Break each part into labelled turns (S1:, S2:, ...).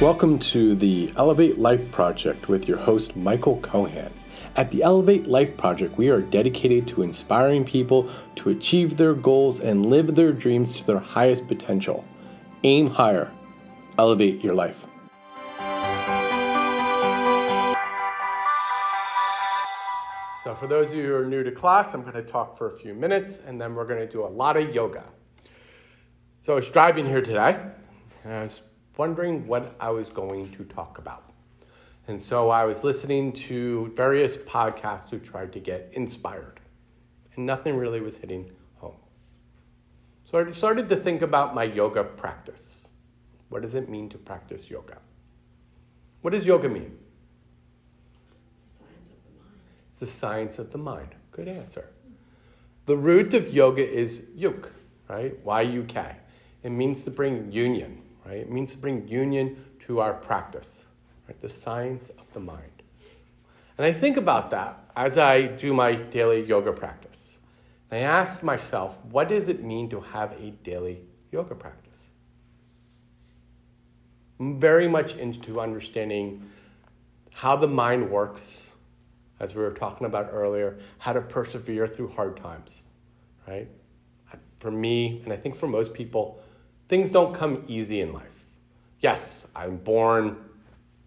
S1: Welcome to the Elevate Life Project with your host, Michael Kohan. At the Elevate Life Project, we are dedicated to inspiring people to achieve their goals and live their dreams to their highest potential. Aim higher. Elevate your life. So for those of you who are new to class, I'm going to talk for a few minutes, and then we're going to do a lot of yoga. So I was driving here today, and I was wondering what I was going to talk about. And so I was listening to various podcasts who tried to get inspired, and nothing really was hitting home. So I started to think about my yoga practice. What does it mean to practice yoga? What does yoga mean?
S2: It's the science of the mind.
S1: It's the science of the mind. Good answer. The root of yoga is yuk, right? Y-U-K. It means to bring union. Right? It means to bring union to our practice, right? The science of the mind. And I think about that as I do my daily yoga practice. And I ask myself, what does it mean to have a daily yoga practice? I'm very much into understanding how the mind works, as we were talking about earlier, how to persevere through hard times, right? For me, and I think for most people, things don't come easy in life. Yes, I'm born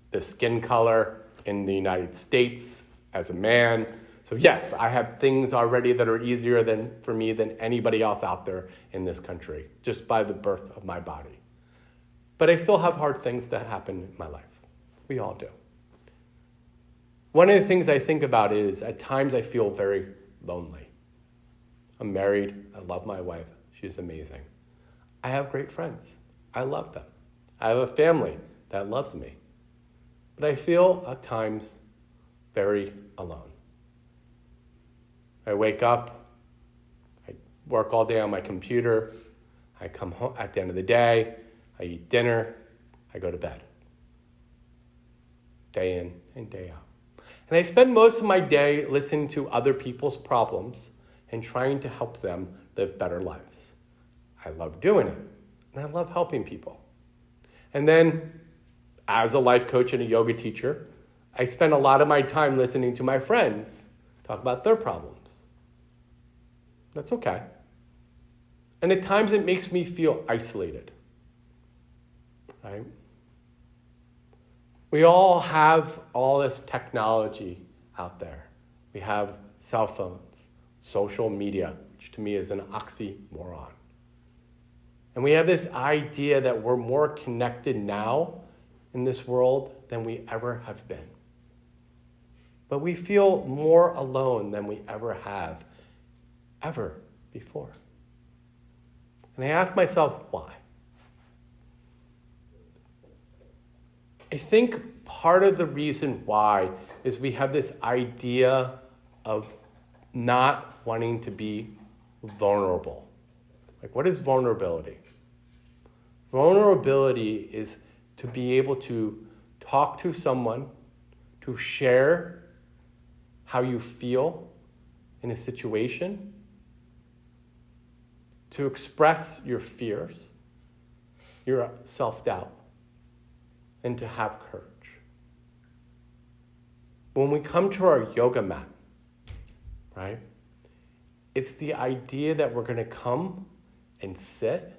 S1: this skin color in the United States as a man. So yes, I have things already that are easier for me than anybody else out there in this country, just by the birth of my body. But I still have hard things that happen in my life. We all do. One of the things I think about is at times I feel very lonely. I'm married. I love my wife. She's amazing. I have great friends. I love them. I have a family that loves me. But I feel at times very alone. I wake up, I work all day on my computer, I come home at the end of the day, I eat dinner, I go to bed. Day in and day out. And I spend most of my day listening to other people's problems and trying to help them live better lives. I love doing it, and I love helping people. And then, as a life coach and a yoga teacher, I spend a lot of my time listening to my friends talk about their problems. That's okay. And at times it makes me feel isolated, right? We all have all this technology out there. We have cell phones, social media, which to me is an oxymoron. And we have this idea that we're more connected now in this world than we ever have been. But we feel more alone than we ever have, ever before. And I ask myself, why? I think part of the reason why is we have this idea of not wanting to be vulnerable. Like, what is vulnerability? Vulnerability is to be able to talk to someone, to share how you feel in a situation, to express your fears, your self-doubt, and to have courage. When we come to our yoga mat, right, it's the idea that we're going to come and sit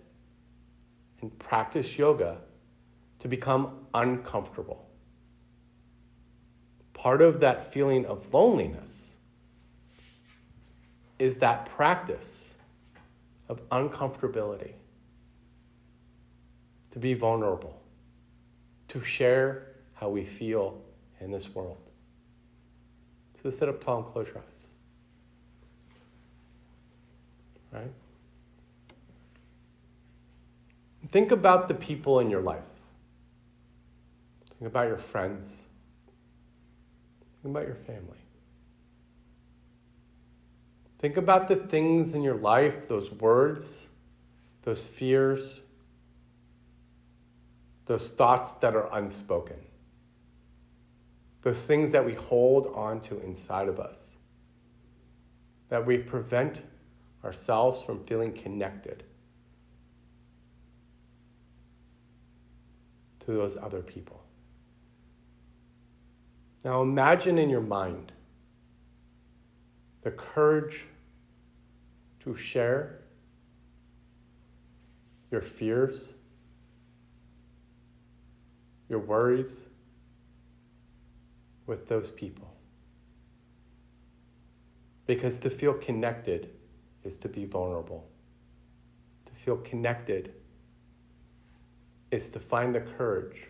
S1: and practice yoga to become uncomfortable. Part of that feeling of loneliness is that practice of uncomfortability, to be vulnerable, to share how we feel in this world. So sit up tall and close your eyes. Right? Think about the people in your life. Think about your friends. Think about your family. Think about the things in your life, those words, those fears, those thoughts that are unspoken. Those things that we hold on to inside of us, that we prevent ourselves from feeling connected to those other people. Now imagine in your mind the courage to share your fears, your worries with those people. Because to feel connected is to be vulnerable. To feel connected is to find the courage.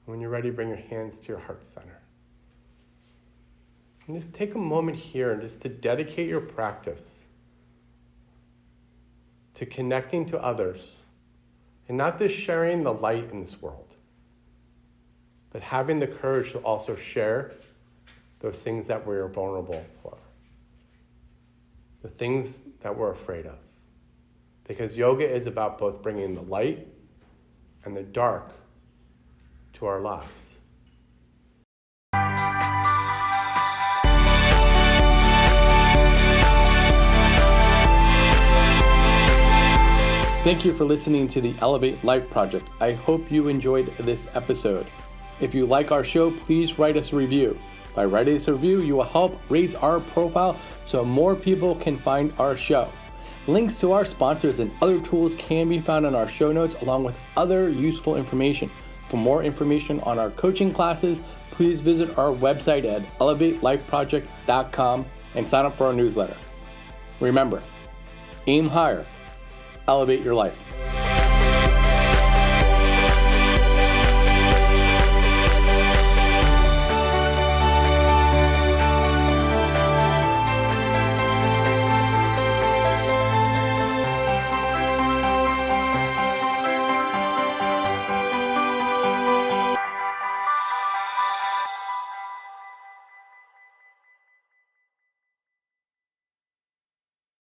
S1: When you're ready, bring your hands to your heart center. And just take a moment here and just to dedicate your practice to connecting to others and not just sharing the light in this world, but having the courage to also share those things that we're vulnerable for, the things that we're afraid of. Because yoga is about both bringing the light and the dark to our lives. Thank you for listening to the Elevate Life Project. I hope you enjoyed this episode. If you like our show, please write us a review. By writing us a review, you will help raise our profile so more people can find our show. Links to our sponsors and other tools can be found in our show notes, along with other useful information. For more information on our coaching classes, please visit our website at elevatelifeproject.com and sign up for our newsletter. Remember, aim higher, elevate your life.